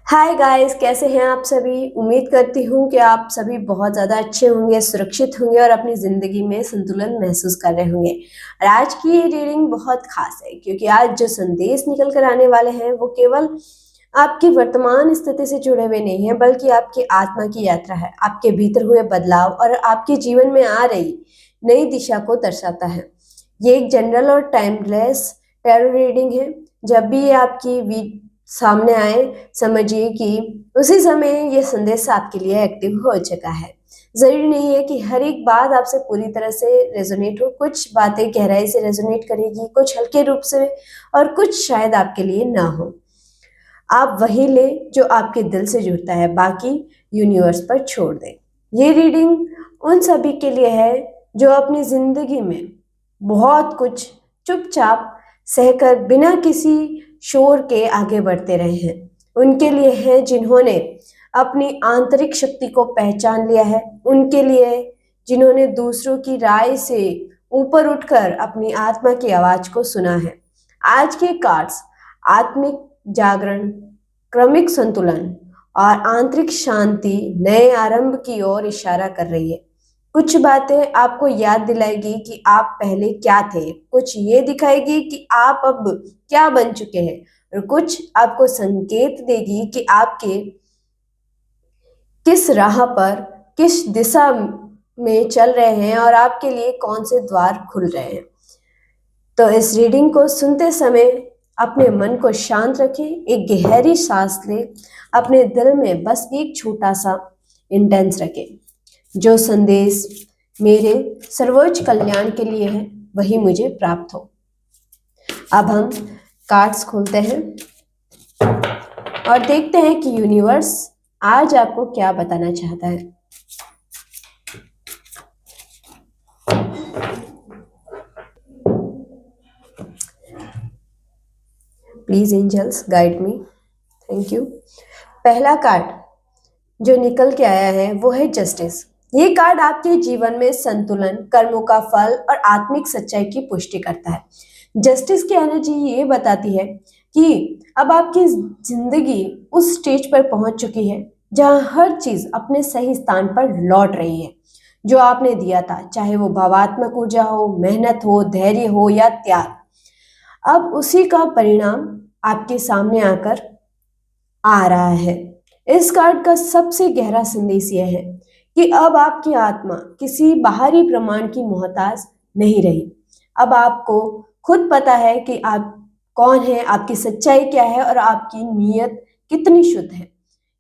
Hi guys, कैसे हैं आप सभी। उम्मीद करती हूँ कि आप सभी बहुत ज़्यादा अच्छे होंगे, सुरक्षित होंगे और अपनी ज़िंदगी में संतुलन महसूस कर रहे होंगे। और आज की ये रीडिंग बहुत खास है क्योंकि आज जो संदेश निकल कर आने वाले हैं वो केवल आपकी वर्तमान स्थिति से जुड़े हुए नहीं हैं, बल्कि आपकी आत्मा की यात्रा है, आपके भीतर हुए बदलाव और आपके जीवन में आ रही नई दिशा को दर्शाता है। ये एक जनरल और टाइमलेस टैरो रीडिंग है। जब भी ये आपकी सामने आए, समझिए कि उसी समय ये संदेश आपके लिए एक्टिव हो चुका है। ज़रूरी नहीं है कि हर एक बात आपसे पूरी तरह से रेजोनेट हो। कुछ बातें गहराई से रेजोनेट करेगी, कुछ हल्के रूप से और कुछ शायद आपके लिए ना हो। आप वही ले जो आपके दिल से जुड़ता है, बाकी यूनिवर्स पर छोड़ दें। ये रीडिंग उन सभी के लिए है जो अपनी ज़िंदगी में बहुत कुछ चुपचाप सहकर बिना किसी शोर के आगे बढ़ते रहे हैं। उनके लिए है जिन्होंने अपनी आंतरिक शक्ति को पहचान लिया है। उनके लिए जिन्होंने दूसरों की राय से ऊपर उठकर अपनी आत्मा की आवाज को सुना है। आज के कार्ड्स आत्मिक जागरण, क्रमिक संतुलन और आंतरिक शांति, नए आरंभ की ओर इशारा कर रही है। कुछ बातें आपको याद दिलाएगी कि आप पहले क्या थे, कुछ ये दिखाएगी कि आप अब क्या बन चुके हैं, और कुछ आपको संकेत देगी कि आपके किस राह पर, किस दिशा में चल रहे हैं और आपके लिए कौन से द्वार खुल रहे हैं। तो इस रीडिंग को सुनते समय अपने मन को शांत रखें, एक गहरी सांस लें, अपने दिल में बस एक छोटा सा इंटेंस रखें। जो संदेश मेरे सर्वोच्च कल्याण के लिए है वही मुझे प्राप्त हो। अब हम कार्ड्स खोलते हैं और देखते हैं कि यूनिवर्स आज आपको क्या बताना चाहता है। Please angels guide me, thank you. पहला कार्ड जो निकल के आया है वो है जस्टिस। ये कार्ड आपके जीवन में संतुलन, कर्मों का फल और आत्मिक सच्चाई की पुष्टि करता है। जस्टिस की एनर्जी ये बताती है कि अब आपकी जिंदगी उस स्टेज पर पहुंच चुकी है जहां हर चीज अपने सही स्थान पर लौट रही है। जो आपने दिया था, चाहे वो भावात्मक ऊर्जा हो, मेहनत हो, धैर्य हो या त्याग, अब उसी का परिणाम आपके सामने आकर आ रहा है। इस कार्ड का सबसे गहरा संदेश यह है कि अब आपकी आत्मा किसी बाहरी प्रमाण की मोहताज नहीं रही। अब आपको खुद पता है कि आप कौन है, आपकी सच्चाई क्या है और आपकी नीयत कितनी शुद्ध है।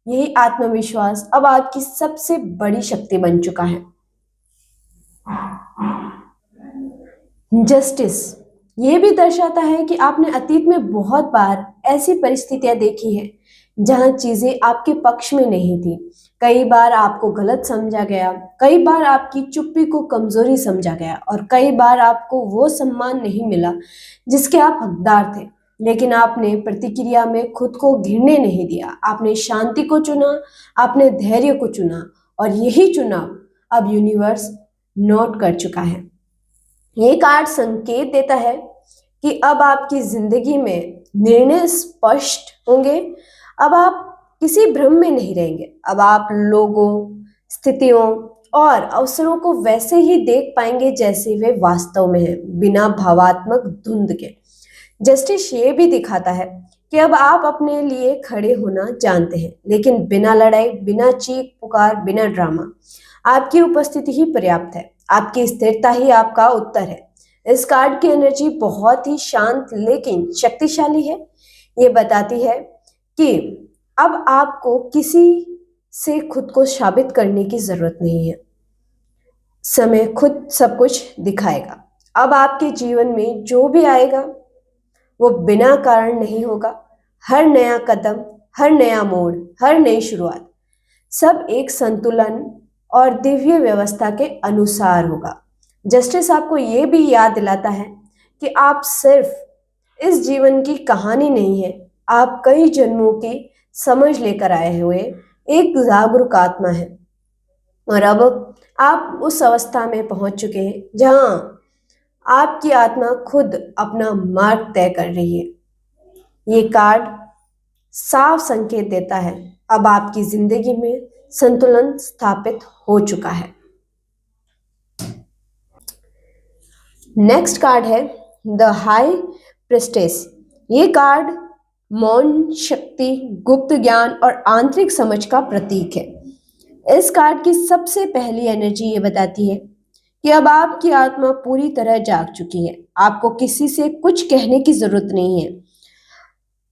यही आत्मविश्वास अब आपकी सबसे बड़ी शक्ति बन चुका है। जस्टिस ये भी दर्शाता है कि आपने अतीत में बहुत बार ऐसी परिस्थितियां देखी हैं जहां चीजें आपके पक्ष में नहीं थी। कई बार आपको गलत समझा गया, कई बार आपकी चुप्पी को कमजोरी समझा गया और कई बार आपको वो सम्मान नहीं मिला जिसके आप हकदार थे। लेकिन आपने प्रतिक्रिया में खुद को घिरने नहीं दिया। आपने शांति को चुना, आपने धैर्य को चुना और यही चुनाव अब यूनिवर्स नोट कर चुका है। ये कार्ड संकेत देता है कि अब आपकी जिंदगी में निर्णय स्पष्ट होंगे। अब आप किसी भ्रम में नहीं रहेंगे। अब आप लोगों, स्थितियों और अवसरों को वैसे ही देख पाएंगे जैसे वे वास्तव में हैं, बिना भावात्मक धुंध के। जस्टिस ये भी दिखाता है कि अब आप अपने लिए खड़े होना जानते हैं, लेकिन बिना लड़ाई, बिना चीख पुकार, बिना ड्रामा। आपकी उपस्थिति ही पर्याप्त है, आपकी स्थिरता ही आपका उत्तर है। इस कार्ड की एनर्जी बहुत ही शांत लेकिन शक्तिशाली है। ये बताती है कि अब आपको किसी से खुद को साबित करने की जरूरत नहीं है। समय खुद सब कुछ दिखाएगा। अब आपके जीवन में जो भी आएगा वो बिना कारण नहीं होगा। हर नया कदम, हर नया मोड़, हर नई शुरुआत सब एक संतुलन और दिव्य व्यवस्था के अनुसार होगा। जस्टिस आपको ये भी याद दिलाता है कि आप सिर्फ इस जीवन की कहानी नहीं है, आप कई जन्मों की समझ लेकर आए हुए एक जागरूक आत्मा है। और अब आप उस अवस्था में पहुंच चुके हैं जहां आपकी आत्मा खुद अपना मार्ग तय कर रही है। ये कार्ड साफ संकेत देता है अब आपकी जिंदगी में संतुलन स्थापित हो चुका है। नेक्स्ट कार्ड है द हाई प्रेस्टेस। ये कार्ड मौन शक्ति, गुप्त ज्ञान और आंतरिक समझ का प्रतीक है। इस कार्ड की सबसे पहली एनर्जी ये बताती है कि अब आपकी आत्मा पूरी तरह जाग चुकी है। आपको किसी से कुछ कहने की जरूरत नहीं है।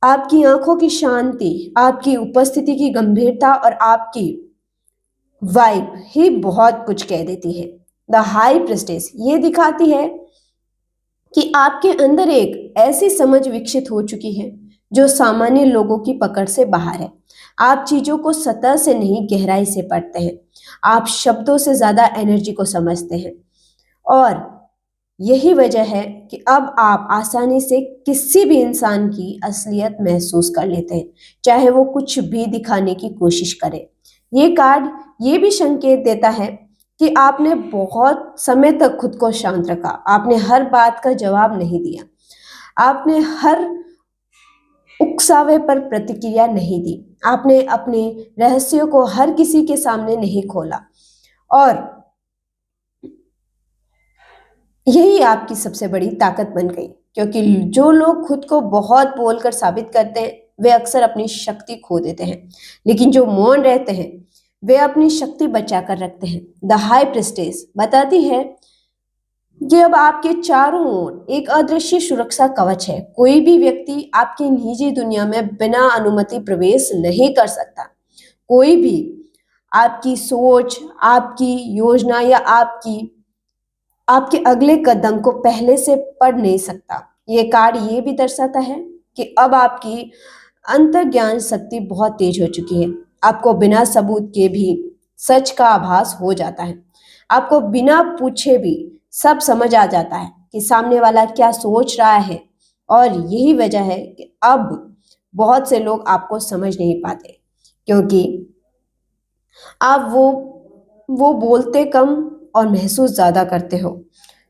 आपकी आंखों की शांति, आपकी उपस्थिति की गंभीरता और आपकी वाइब ही बहुत कुछ कह देती है। द हाई प्रेस्टेस ये दिखाती है कि आपके अंदर एक ऐसी समझ विकसित हो चुकी है जो सामान्य लोगों की पकड़ से बाहर है। आप चीजों को सतह से नहीं, गहराई से पढ़ते हैं। आप शब्दों से ज्यादा एनर्जी को समझते हैं और यही वजह है कि अब आप आसानी से किसी भी इंसान की असलियत महसूस कर लेते हैं, चाहे वो कुछ भी दिखाने की कोशिश करे। ये कार्ड ये भी संकेत देता है कि आपने बहुत समय तक खुद को शांत रखा। आपने हर बात का जवाब नहीं दिया। आपने हर उकसावे पर प्रतिक्रिया नहीं दी। आपने अपने रहस्यों को हर किसी के सामने नहीं खोला और यही आपकी सबसे बड़ी ताकत बन गई, क्योंकि जो लोग खुद को बहुत बोलकर साबित करते हैं वे अक्सर अपनी शक्ति खो देते हैं, लेकिन जो मौन रहते हैं वे अपनी शक्ति बचा कर रखते हैं। द हाई प्रेस्टेस बताती है कि अब आपके चारों ओर एक अदृश्य सुरक्षा कवच है। कोई भी व्यक्ति आपकी निजी दुनिया में बिना अनुमति प्रवेश नहीं कर सकता। कोई भी आपकी सोच, आपकी योजना या आपके अगले कदम को पहले से पढ़ नहीं सकता। ये कार्ड ये भी दर्शाता है कि अब आपकी अंतर्ज्ञान शक्ति बहुत तेज हो चुकी है। आपको बिना सबूत के भी सच का आभास हो जाता है। आपको बिना पूछे भी सब समझ आ जाता है कि सामने वाला क्या सोच रहा है और यही वजह है कि अब बहुत से लोग आपको समझ नहीं पाते, क्योंकि आप वो बोलते कम और महसूस ज्यादा करते हो।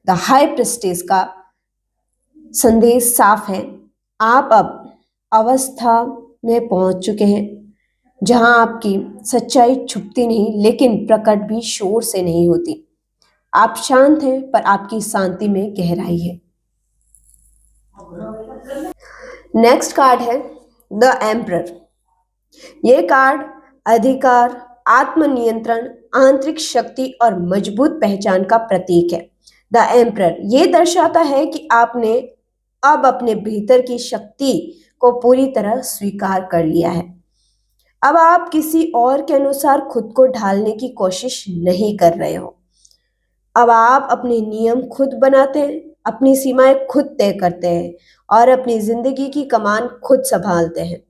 द हाई प्रेस्टेज का संदेश साफ है। आप अब अवस्था में पहुंच चुके हैं जहां आपकी सच्चाई छुपती नहीं, लेकिन प्रकट भी शोर से नहीं होती। आप शांत हैं पर आपकी शांति में गहराई है। नेक्स्ट कार्ड है द एम्परर। ये कार्ड अधिकार, आत्मनियंत्रण, आंतरिक शक्ति और मजबूत पहचान का प्रतीक है। द एम्परर ये दर्शाता है कि आपने अब अपने भीतर की शक्ति को पूरी तरह स्वीकार कर लिया है। अब आप किसी और के अनुसार खुद को ढालने की कोशिश नहीं कर रहे हो। अब आप अपने नियम खुद बनाते हैं, अपनी सीमाएं खुद तय करते हैं और अपनी जिंदगी की कमान खुद संभालते हैं।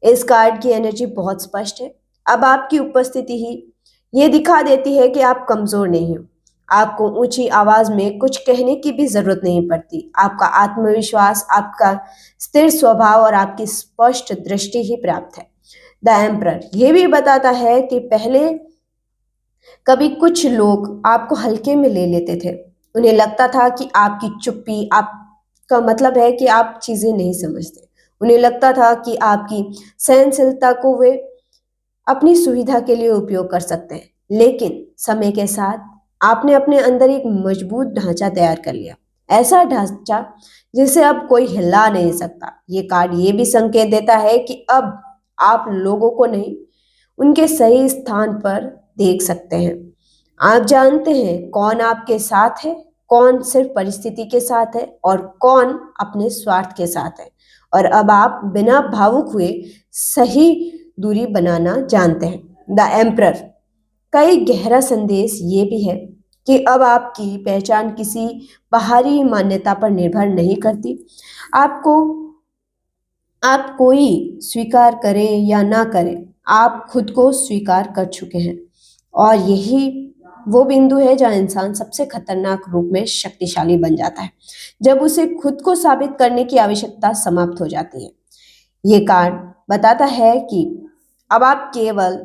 इस कार्ड की एनर्जी बहुत स्पष्ट है। अब आपकी उपस्थिति ही ये दिखा देती है कि आप कमजोर नहीं हो। आपको ऊंची आवाज में कुछ कहने की भी जरूरत नहीं पड़ती। आपका आत्मविश्वास, आपका स्थिर स्वभाव और आपकी स्पष्ट दृष्टि ही पर्याप्त है। द एम्परर ये भी बताता है कि पहले कभी कुछ लोग आपको हल्के में ले लेते थे। उन्हें लगता था कि आपकी चुप्पी आपका मतलब है कि आप चीजें नहीं समझते। उन्हें लगता था कि आपकी सहनशीलता को वे अपनी सुविधा के लिए उपयोग कर सकते हैं। लेकिन समय के साथ आपने अपने अंदर एक मजबूत ढांचा तैयार कर लिया, ऐसा ढांचा जिसे अब कोई हिला नहीं सकता। ये कार्ड ये भी संकेत देता है कि अब आप लोगों को नहीं, उनके सही स्थान पर देख सकते हैं। आप जानते हैं कौन आपके साथ है, कौन सिर्फ परिस्थिति के साथ है और कौन अपने स्वार्थ के साथ है। और अब आप बिना भावुक हुए सही दूरी बनाना जानते हैं। द एम्परर का एक गहरा संदेश ये भी है कि अब आपकी पहचान किसी बाहरी मान्यता पर निर्भर नहीं करती। आपको आप कोई स्वीकार करें या ना करें, आप खुद को स्वीकार कर चुके हैं और यही वो बिंदु है जहाँ इंसान सबसे खतरनाक रूप में शक्तिशाली बन जाता है, जब उसे खुद को साबित करने की आवश्यकता समाप्त हो जाती है। ये कार्ड बताता है कि अब आप केवल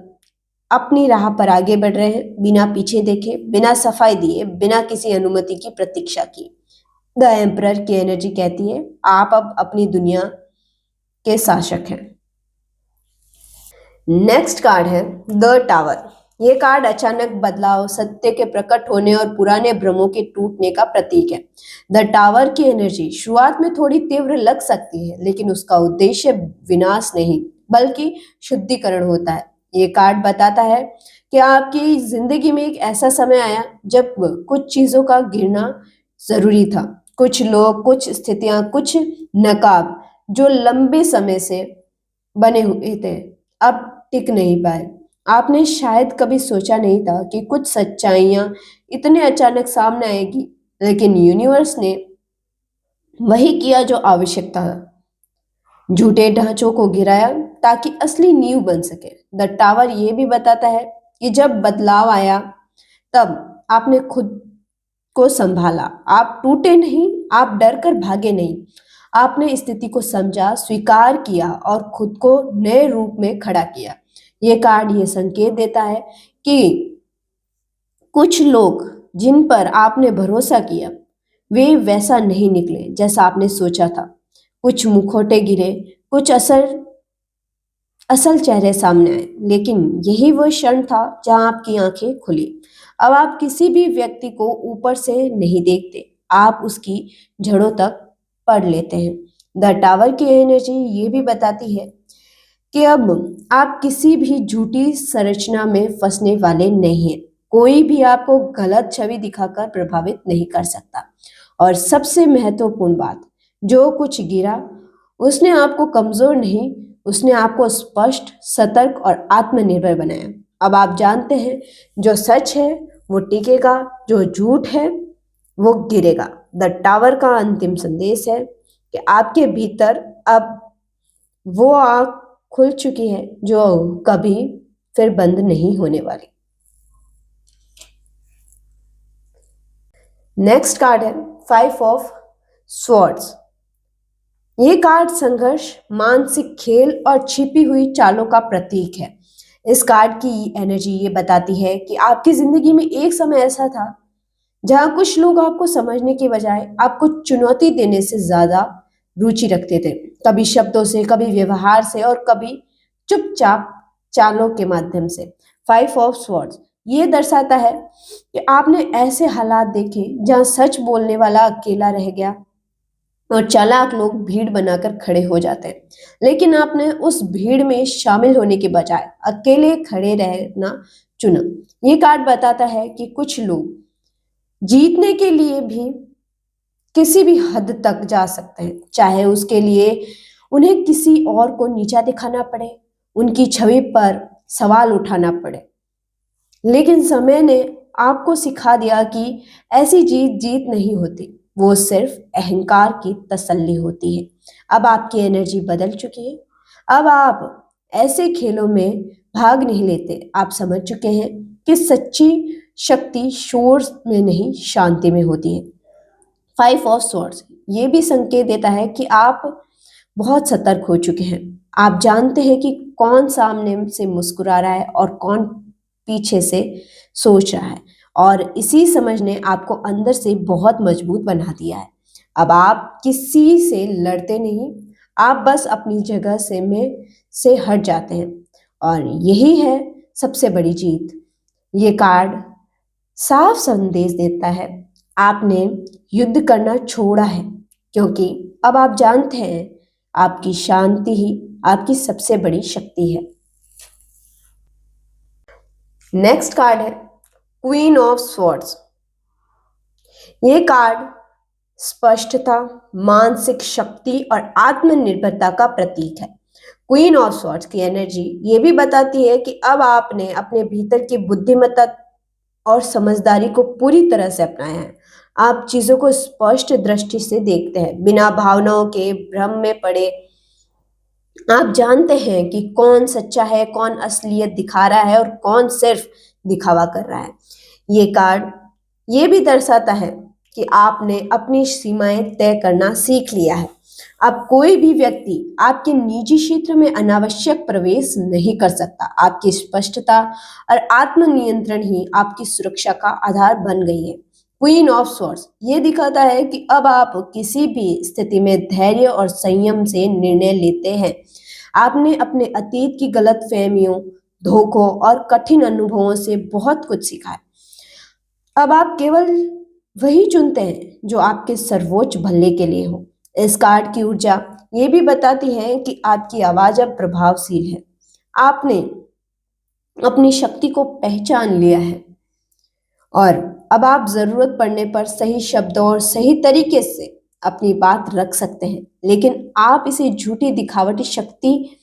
अपनी राह पर आगे बढ़ रहे हैं, बिना पीछे देखे, बिना सफाई दिए, बिना किसी अनुमति की प्रतीक्षा की। द एम्परर की एनर्जी कहती है आप अब अपनी दुनिया के शासक हैं। नेक्स्ट कार्ड है द टावर। ये कार्ड अचानक बदलाव, सत्य के प्रकट होने और पुराने भ्रमों के टूटने का प्रतीक है। द टावर की एनर्जी शुरुआत में थोड़ी तीव्र लग सकती है, लेकिन उसका उद्देश्य विनाश नहीं बल्कि शुद्धिकरण होता है। ये कार्ड बताता है कि आपकी जिंदगी में एक ऐसा समय आया जब कुछ चीजों का गिरना जरूरी था। कुछ लोग, कुछ स्थितियां, कुछ नकाब जो लंबे समय से बने हुए थे, अब टिक नहीं पाए। आपने शायद कभी सोचा नहीं था कि कुछ सच्चाइयां इतने अचानक सामने आएगी, लेकिन यूनिवर्स ने वही किया जो आवश्यक था। झूठे ढांचों को गिराया ताकि असली नींव बन सके। द टावर ये भी बताता है कि जब बदलाव आया तब आपने खुद को संभाला। आप टूटे नहीं, आप डर कर भागे नहीं। आपने स्थिति को समझा, स्वीकार किया और खुद को नए रूप में खड़ा किया। ये कार्ड ये संकेत देता है कि कुछ लोग जिन पर आपने भरोसा किया वे वैसा नहीं निकले जैसा आपने सोचा था। कुछ मुखौटे गिरे, कुछ असल चेहरे सामने आए, लेकिन यही वह क्षण था जहां आपकी आंखें खुली। अब आप किसी भी व्यक्ति को ऊपर से नहीं देखते, आप उसकी जड़ों तक पढ़ लेते हैं। द टावर की एनर्जी ये भी बताती है कि अब आप किसी भी झूठी संरचना में फंसने वाले नहीं हैं। कोई भी आपको गलत छवि दिखाकर प्रभावित नहीं कर सकता। और सबसे महत्वपूर्ण बात, जो कुछ गिरा उसने आपको कमजोर नहीं, उसने आपको स्पष्ट, सतर्क और आत्मनिर्भर बनाया। अब आप जानते हैं जो सच है वो टिकेगा, जो झूठ है वो गिरेगा। द टावर का अंतिम संदेश है कि आपके भीतर अब वो आग खुल चुकी है जो कभी फिर बंद नहीं होने वाली। नेक्स्ट कार्ड है 5 ऑफ स्वॉर्ड्स। ये कार्ड संघर्ष, मानसिक खेल और छिपी हुई चालों का प्रतीक है। इस कार्ड की एनर्जी ये बताती है कि आपकी जिंदगी में एक समय ऐसा था जहां कुछ लोग आपको समझने के बजाय आपको चुनौती देने से ज्यादा रुचि रखते थे। कभी शब्दों से, कभी व्यवहार से और कभी चुपचाप चालों के माध्यम से। 5 ऑफ स्वॉर्ड्स ये दर्शाता है कि आपने ऐसे हालात देखे जहां सच बोलने वाला अकेला रह गया और चालाक लोग भीड़ बनाकर खड़े हो जाते हैं, लेकिन आपने उस भीड़ में शामिल होने के बजाय अकेले खड़े रहना चुना। ये कार्ड बताता है कि कुछ लोग जीतने के लिए भी किसी भी हद तक जा सकते हैं, चाहे उसके लिए उन्हें किसी और को नीचा दिखाना पड़े, उनकी छवि पर सवाल उठाना पड़े। लेकिन समय ने आपको सिखा दिया कि ऐसी जीत जीत नहीं होती, वो सिर्फ अहंकार की तसल्ली होती है। अब आपकी एनर्जी बदल चुकी है। अब आप ऐसे खेलों में भाग नहीं लेते। आप समझ चुके हैं कि सच्ची शक्ति शोर में नहीं, शांति में होती है। 5 ऑफ स्वॉर्ड्स ये भी संकेत देता है कि आप बहुत सतर्क हो चुके हैं। आप जानते हैं कि कौन सामने से मुस्कुरा रहा है और कौन पीछे से सोच रहा है, और इसी समझ ने आपको अंदर से बहुत मजबूत बना दिया है। अब आप किसी से लड़ते नहीं, आप बस अपनी जगह से हट जाते हैं, और यही है सबसे बड़ी जीत। ये कार्ड साफ संदेश देता है आपने युद्ध करना छोड़ा है, क्योंकि अब आप जानते हैं आपकी शांति ही आपकी सबसे बड़ी शक्ति है। नेक्स्ट कार्ड है क्वीन ऑफ स्वॉर्ड्स। ये कार्ड स्पष्टता, मानसिक शक्ति और आत्मनिर्भरता का प्रतीक है। क्वीन ऑफ स्वॉर्ड्स की एनर्जी ये भी बताती है कि अब आपने अपने भीतर की बुद्धिमत्ता और समझदारी को पूरी तरह से अपनाया है। आप चीजों को स्पष्ट दृष्टि से देखते हैं, बिना भावनाओं के भ्रम में पड़े। आप जानते हैं कि कौन सच्चा है, कौन असलियत दिखा रहा है और कौन सिर्फ दिखावा कर रहा है। ये कार्ड ये भी दर्शाता है कि आपने अपनी सीमाएं तय करना सीख लिया है। अब कोई भी व्यक्ति आपके निजी क्षेत्र में अनावश्यक प्रवेश नहीं कर सकता। आपकी स्पष्टता और आत्मनियंत्रण ही आपकी सुरक्षा का आधार बन गई है। क्वीन ऑफ स्वॉर्ड्स ये दिखाता है कि अब आप किसी भी स्थिति में धैर्य और संयम से निर्णय लेते हैं। आपने अपने अतीत की गलतफहमियों, धोखों और कठिन अनुभवों से बहुत कुछ सीखा है। अब आप केवल वही चुनते हैं जो आपके सर्वोच्च भले के लिए हो। इस कार्ड की ऊर्जा ये भी बताती है कि आपकी आवाज अब प्रभावशील है। आपने अपनी शक्ति को पहचान लिया है और अब आप जरूरत पड़ने पर सही शब्दों और सही तरीके से अपनी बात रख सकते हैं, लेकिन आप इसे झूठी दिखावटी शक्ति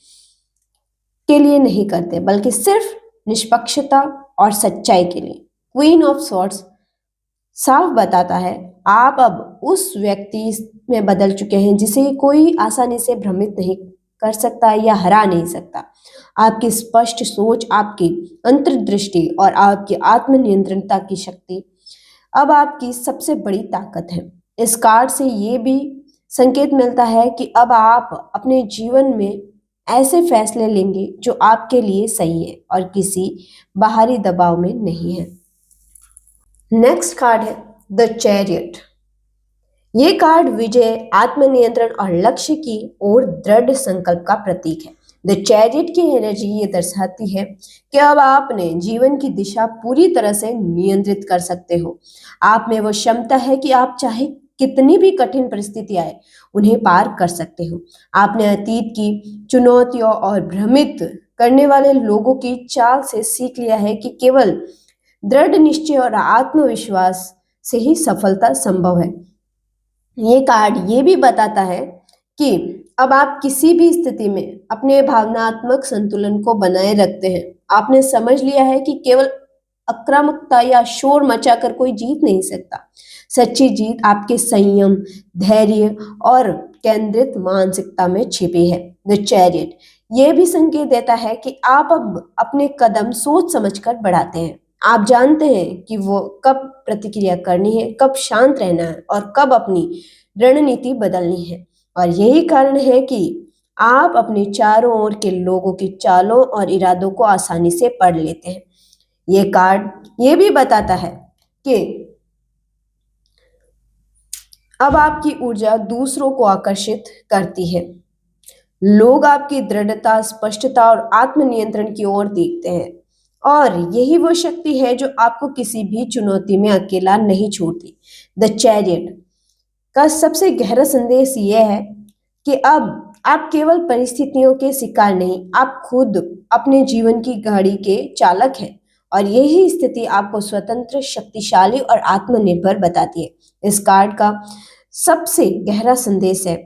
के लिए नहीं करते, बल्कि सिर्फ निष्पक्षता और सच्चाई के लिए। क्वीन ऑफ सॉर्ड्स साफ बताता है आप अब उस व्यक्ति में बदल चुके हैं जिसे कोई आसानी से भ्रमित नहीं कर सकता या हरा नहीं सकता। आपकी स्पष्ट सोच, आपकी अंतर्दृष्टि और आपकी आत्मनियंत्रणता की शक्ति अब आपकी सबसे बड़ी ताकत है। इस कार्ड से ये भी संकेत मिलता है कि अब आप अपने जीवन में ऐसे फैसले लेंगे जो आपके लिए सही है और किसी बाहरी दबाव में नहीं है। नेक्स्ट कार्ड है द चैरियट। ये कार्ड विजय, आत्मनियंत्रण और लक्ष्य की ओर दृढ़ संकल्प का प्रतीक है। द चैरियट की एनर्जी ये दर्शाती है कि अब आपने जीवन की दिशा पूरी तरह से नियंत्रित कर सकते हो। आप में वो क्षमता है कि आप चाहे कितनी भी कठिन परिस्थिति आए उन्हें पार कर सकते हो। आपने अतीत की चुनौतियों और भ्रमित करने वाले लोगों की चाल से सीख लिया है कि केवल दृढ़ निश्चय और आत्मविश्वास से ही सफलता संभव है। ये कार्ड ये भी बताता है कि अब आप किसी भी स्थिति में अपने भावनात्मक संतुलन को बनाए रखते हैं। आपने समझ लिया है कि केवल आक्रामकता या शोर मचाकर कोई जीत नहीं सकता। सच्ची जीत आपके संयम, धैर्य और केंद्रित मानसिकता में छिपी है। द चैरियट ये भी संकेत देता है कि आप अब अपने कदम सोच समझकर बढ़ाते हैं। आप जानते हैं कि वो कब प्रतिक्रिया करनी है, कब शांत रहना है और कब अपनी रणनीति बदलनी है। और यही कारण है कि आप अपने चारों ओर के लोगों की चालों और इरादों को आसानी से पढ़ लेते हैं। ये कार्ड ये भी बताता है कि अब आपकी ऊर्जा दूसरों को आकर्षित करती है। लोग आपकी दृढ़ता, स्पष्टता और आत्मनियंत्रण की ओर देखते हैं और यही वो शक्ति है जो आपको किसी भी चुनौती में अकेला नहीं छोड़ती। द चैरियट का सबसे गहरा संदेश यह है कि अब आप केवल परिस्थितियों के शिकार नहीं, आप खुद अपने जीवन की गाड़ी के चालक हैं और यही स्थिति आपको स्वतंत्र, शक्तिशाली और आत्मनिर्भर बताती है। इस कार्ड का सबसे गहरा संदेश है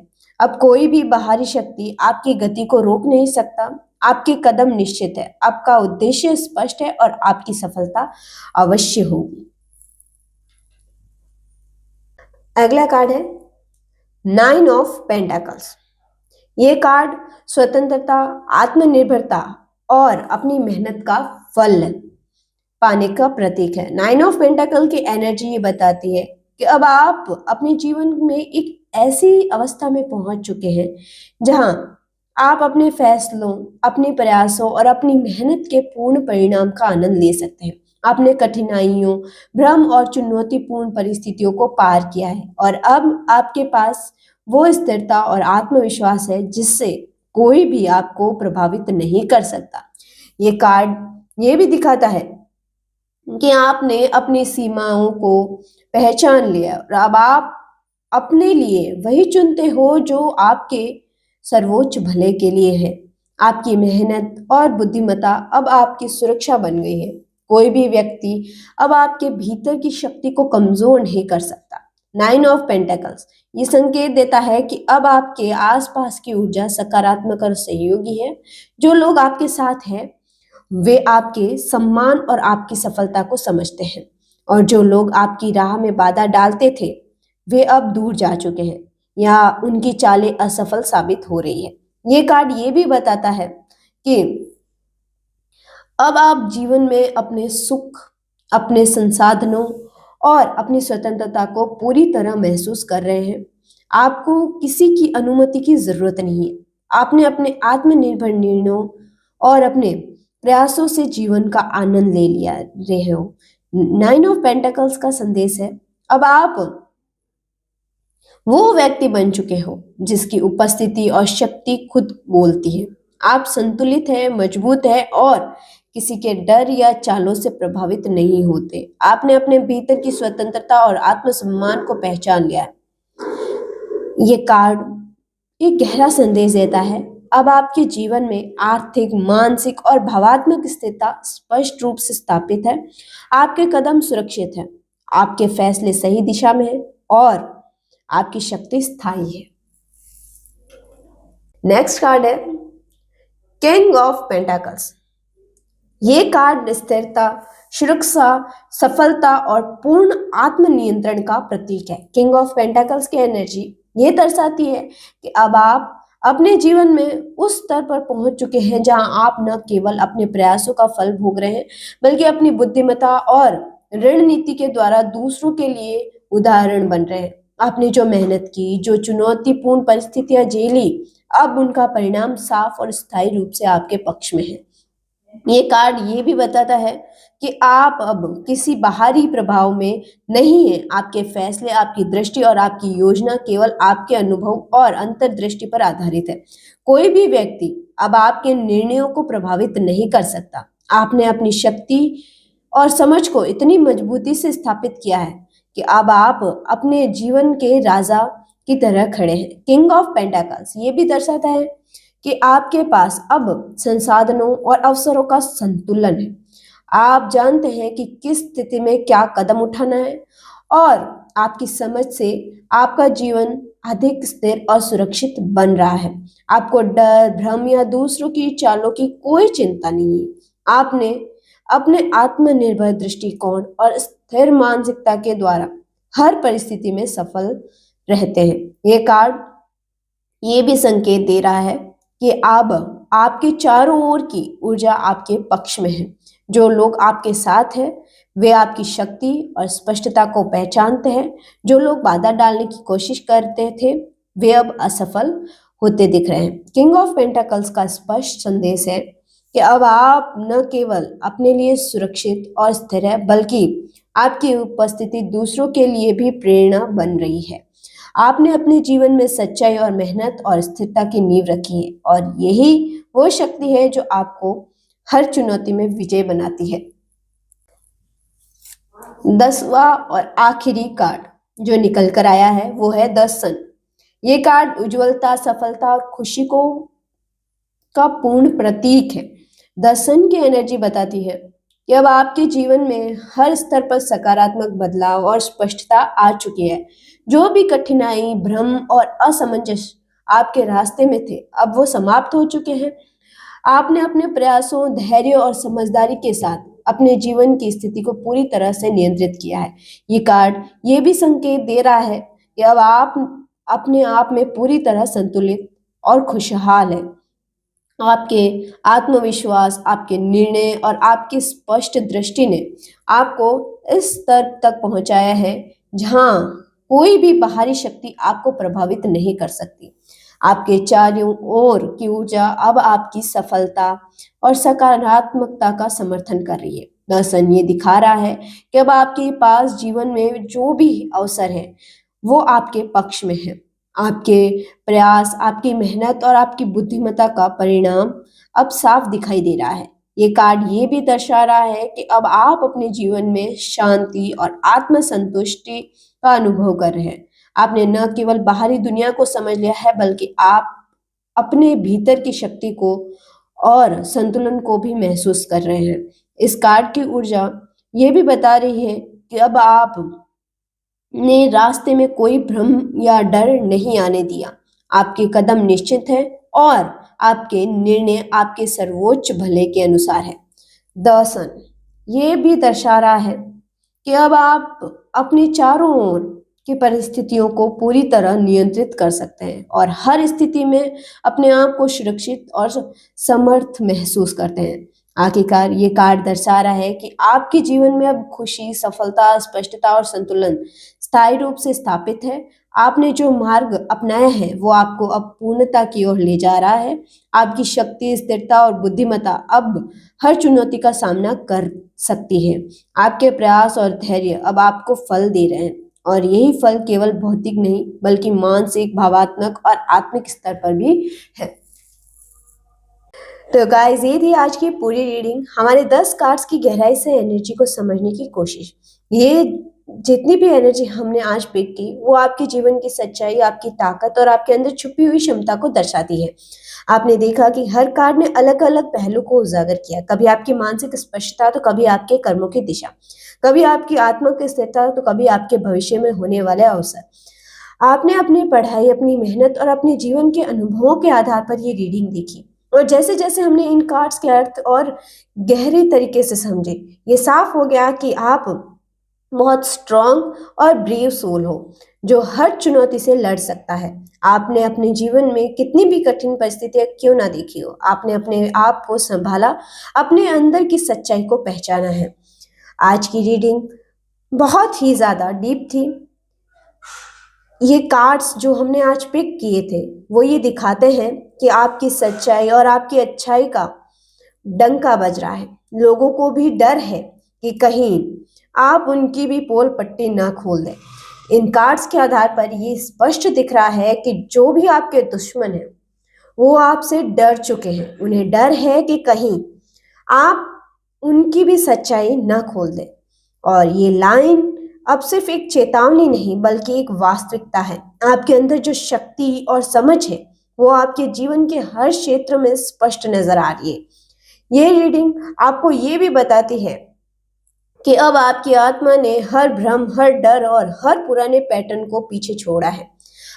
अब कोई भी बाहरी शक्ति आपकी गति को रोक नहीं सकता। आपके कदम निश्चित है, आपका उद्देश्य स्पष्ट है और आपकी सफलता अवश्य होगी। अगला कार्ड है 9 ऑफ पेंटाकल्स। ये कार्ड स्वतंत्रता, आत्मनिर्भरता और अपनी मेहनत का फल पाने का प्रतीक है। 9 ऑफ पेंटाकल की एनर्जी ये बताती है कि अब आप अपने जीवन में एक ऐसी अवस्था में पहुंच चुके हैं जहां आप अपने फैसलों, अपने प्रयासों और अपनी मेहनत के पूर्ण परिणाम का आनंद ले सकते हैं। आपने कठिनाइयों, भ्रम और चुनौतीपूर्ण परिस्थितियों को पार किया है और अब आपके पास वो स्थिरता और आत्मविश्वास है जिससे कोई भी आपको प्रभावित नहीं कर सकता। ये कार्ड ये भी दिखाता है कि आपने अपनी सीमाओं को पहचान लिया और अब आप अपने लिए वही चुनते हो जो आपके सर्वोच्च भले के लिए है। आपकी मेहनत और बुद्धिमत्ता अब आपकी सुरक्षा बन गई है। कोई भी व्यक्ति अब आपके भीतर की शक्ति को कमजोर नहीं कर सकता। 9 ऑफ पेंटेकल्स ये संकेत देता है कि अब आपके आसपास की ऊर्जा सकारात्मक और सहयोगी है। जो लोग आपके साथ हैं वे आपके सम्मान और आपकी सफलता को समझते हैं और जो लोग आपकी राह में बाधा डालते थे वे अब दूर जा चुके हैं या उनकी चालें असफल साबित हो रही है। ये कार्ड ये भी बताता है कि अब आप जीवन में अपने सुख, अपने संसाधनों और अपनी स्वतंत्रता को पूरी तरह महसूस कर रहे हैं। आपको किसी की अनुमति की जरूरत नहीं है। आपने अपने आत्मनिर्भर निर्णयों और अपने प्रयासों से जीवन का आनंद ले लिया रहे हो। 9 ऑफ पेंटेकल्स का संदेश है अब आप वो व्यक्ति बन चुके हो जिसकी उपस्थिति और शक्ति खुद बोलती है। आप संतुलित हैं, मजबूत हैं और किसी के डर या चालों से प्रभावित नहीं होते। आपने अपने भीतर की स्वतंत्रता और आत्मसम्मान को पहचान लिया है। ये कार्ड एक गहरा संदेश देता है। अब आपके जीवन में आर्थिक, मानसिक और भावात्मक स्थिरता स्पष्ट रूप से स्थापित है। आपके कदम सुरक्षित हैं, आपके फैसले सही दिशा में हैं और आपकी शक्ति स्थायी है। नेक्स्ट कार्ड है किंग ऑफ पेंटाकल्स। ये कार्ड स्थिरता, सुरक्षा, सफलता और पूर्ण आत्मनियंत्रण का प्रतीक है। किंग ऑफ पेंटाकल्स की एनर्जी ये दर्शाती है कि अब आप अपने जीवन में उस स्तर पर पहुंच चुके हैं जहां आप न केवल अपने प्रयासों का फल भोग रहे हैं, बल्कि अपनी बुद्धिमत्ता और रणनीति के द्वारा दूसरों के लिए उदाहरण बन रहे हैं। आपने जो मेहनत की, जो चुनौतीपूर्ण परिस्थितियां झेली, अब उनका परिणाम साफ और स्थायी रूप से आपके पक्ष में है। ये कार्ड ये भी बताता है कि आप अब किसी बाहरी प्रभाव में नहीं हैं। आपके फैसले, आपकी दृष्टि और आपकी योजना केवल आपके अनुभव और अंतर्दृष्टि पर आधारित है। कोई भी व्यक्ति अब आपके निर्णयों को प्रभावित नहीं कर सकता। आपने अपनी शक्ति और समझ को इतनी मजबूती से स्थापित किया है कि अब आप अपने जीवन के राजा की तरह खड़े हैं। किंग ऑफ पेंटाकल्स ये भी दर्शाता है कि आपके पास अब संसाधनों और अवसरों का संतुलन है। आप जानते हैं कि किस स्थिति में क्या कदम उठाना है और आपकी समझ से आपका जीवन अधिक स्थिर और सुरक्षित बन रहा है। आपको डर, भ्रम या दूसरों की चालों की कोई चिंता नहीं है। आपने अपने आत्मनिर्भर दृष्टिकोण और स्थिर मानसिकता के द्वारा हर परिस्थिति में सफल रहते हैं। ये कार्ड ये भी संकेत दे रहा है कि अब आपके चारों ओर की ऊर्जा आपके पक्ष में है। जो लोग आपके साथ हैं वे आपकी शक्ति और स्पष्टता को पहचानते हैं। जो लोग बाधा डालने की कोशिश करते थे वे अब असफल होते दिख रहे हैं। किंग ऑफ पेंटाकल्स का स्पष्ट संदेश है कि अब आप न केवल अपने लिए सुरक्षित और स्थिर है, बल्कि आपकी उपस्थिति दूसरों के लिए भी प्रेरणा बन रही है। आपने अपने जीवन में सच्चाई और मेहनत और स्थिरता की नींव रखी है और यही वो शक्ति है जो आपको हर चुनौती में विजय बनाती है। 10वां और आखिरी कार्ड जो निकल कर आया है वो है द सन। ये कार्ड उज्ज्वलता, सफलता और खुशी को का पूर्ण प्रतीक है। द सन की एनर्जी बताती है कि अब आपके जीवन में हर स्तर पर सकारात्मक बदलाव और स्पष्टता आ चुकी है। जो भी कठिनाई, भ्रम और असमंजस आपके रास्ते में थे अब वो समाप्त हो चुके हैं। आपने अपने प्रयासों, धैर्य और समझदारी के साथ अपने जीवन की स्थिति को पूरी तरह से नियंत्रित किया है। ये कार्ड ये भी संकेत दे रहा है कि अब आप अपने आप में पूरी तरह संतुलित और खुशहाल हैं। आपके आत्मविश्वास, आपके निर्णय और आपकी स्पष्ट दृष्टि ने आपको इस स्तर तक पहुंचाया है जहां कोई भी बाहरी शक्ति आपको प्रभावित नहीं कर सकती। आपके चारों ओर की ऊर्जा अब आपकी सफलता और सकारात्मकता का समर्थन कर रही है। दर्शन ये दिखा रहा है कि अब आपके पास जीवन में जो भी अवसर है वो आपके पक्ष में है। आपके प्रयास, आपकी मेहनत और आपकी बुद्धिमत्ता का परिणाम अब साफ दिखाई दे रहा है। ये कार्ड ये भी दर्शा रहा है कि अब आप अपने जीवन में शांति और आत्मसंतुष्टि का अनुभव कर रहे हैं। आपने न केवल बाहरी दुनिया को समझ लिया है, बल्कि आप अपने भीतर की शक्ति को और संतुलन को भी महसूस कर रहे हैं। इस कार्ड की ऊर्जा ये भी बता रही है कि अब आप ने रास्ते में कोई भ्रम या डर नहीं आने दिया। आपके कदम निश्चित हैं और आपके निर्णय आपके सर्वोच्च भले के अनुसार है। दर्शन ये भी दर्शा रहा है कि अब आप अपने चारों ओर की परिस्थितियों को पूरी तरह नियंत्रित कर सकते हैं और हर स्थिति में अपने आप को सुरक्षित और समर्थ महसूस करते हैं। आखिरकार ये कार्ड दर्शा रहा है कि आपके जीवन में अब खुशी, सफलता, स्पष्टता और संतुलन स्थायी रूप से स्थापित है। आपने जो मार्ग अपनाया है वो आपको अब पूर्णता की ओर ले जा रहा है। आपकी शक्ति, स्थिरता और बुद्धिमत्ता अब हर चुनौती का सामना कर सकती है। आपके प्रयास और धैर्य अब आपको फल दे रहे हैं और यही फल केवल भौतिक नहीं बल्कि मानसिक, भावात्मक और आत्मिक स्तर पर भी है। तो गाइस ये थी आज की पूरी रीडिंग, हमारे 10 कार्ड्स की गहराई से एनर्जी को समझने की कोशिश। ये जितनी भी एनर्जी हमने आज पिक की वो आपके जीवन की सच्चाई, आपकी ताकत और आपके अंदर छुपी हुई क्षमता को दर्शाती है। आपने देखा कि हर कार्ड ने अलग अलग पहलू को उजागर किया, कभी आपकी मानसिक स्पष्टता तो कभी आपके कर्मों की दिशा, कभी आपकी आत्मा की स्थिरता तो कभी आपके भविष्य में होने वाले अवसर। आपने अपनी पढ़ाई, अपनी मेहनत और अपने जीवन के अनुभवों के आधार पर ये रीडिंग देखी, और जैसे जैसे हमने इन कार्ड्स के अर्थ और गहरे तरीके से समझे, ये साफ हो गया कि आप बहुत स्ट्रांग और ब्रेव सोल हो जो हर चुनौती से लड़ सकता है। आपने अपने जीवन में कितनी भी कठिन परिस्थितियां क्यों ना देखी हो, आपने अपने आप को संभाला, अपने अंदर की सच्चाई को पहचाना है। आज की रीडिंग बहुत ही ज्यादा डीप थी। ये कार्ड्स जो हमने आज पिक किए थे वो ये दिखाते हैं कि आपकी सच्चाई और आपकी अच्छाई का डंका बज रहा है। लोगों को भी डर है कि कहीं आप उनकी भी पोल पट्टी ना खोल दें। इन कार्ड्स के आधार पर ये स्पष्ट दिख रहा है कि जो भी आपके दुश्मन हैं वो आपसे डर चुके हैं। उन्हें डर है कि कहीं आप उनकी भी सच्चाई ना खोल दें। और ये लाइन अब सिर्फ एक चेतावनी नहीं बल्कि एक वास्तविकता है। आपके अंदर जो शक्ति और समझ है वो आपके जीवन के हर क्षेत्र में स्पष्ट नजर आ रही है। ये रीडिंग आपको ये भी बताती है कि अब आपकी आत्मा ने हर भ्रम, हर डर और हर पुराने पैटर्न को पीछे छोड़ा है।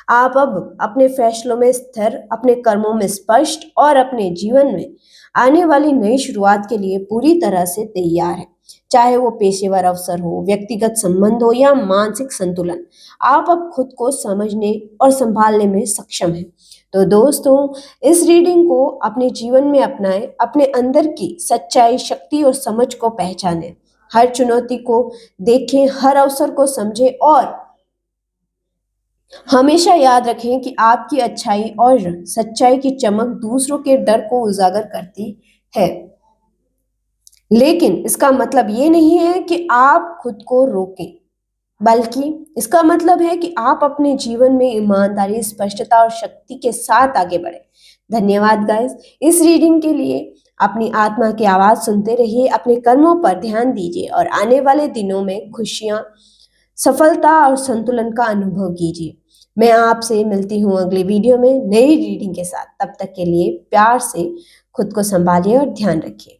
आप अब अपने फैसलों में स्थिर, अपने कर्मों में स्पष्ट और अपने जीवन में आने वाली नई शुरुआत के लिए पूरी तरह से तैयार है। चाहे वो पेशेवर अवसर हो, व्यक्तिगत संबंध हो या मानसिक संतुलन, आप अब खुद को समझने और संभालने में सक्षम हैं। तो दोस्तों, इस रीडिंग को अपने जीवन में अपनाएं, अपने अंदर की सच्चाई, शक्ति और समझ को पहचानें, हर चुनौती को देखें, हर अवसर को समझें और हमेशा याद रखें कि आपकी अच्छाई और सच्चाई की चमक दूसरों के डर को उजागर करती है। लेकिन इसका मतलब ये नहीं है कि आप खुद को रोकें, बल्कि इसका मतलब है कि आप अपने जीवन में ईमानदारी, स्पष्टता और शक्ति के साथ आगे बढ़े। धन्यवाद गाइस इस रीडिंग के लिए। अपनी आत्मा की आवाज सुनते रहिए, अपने कर्मों पर ध्यान दीजिए और आने वाले दिनों में खुशियां, सफलता और संतुलन का अनुभव कीजिए। मैं आपसे मिलती हूँ अगली वीडियो में नई रीडिंग के साथ। तब तक के लिए प्यार से खुद को संभालिए और ध्यान रखिए।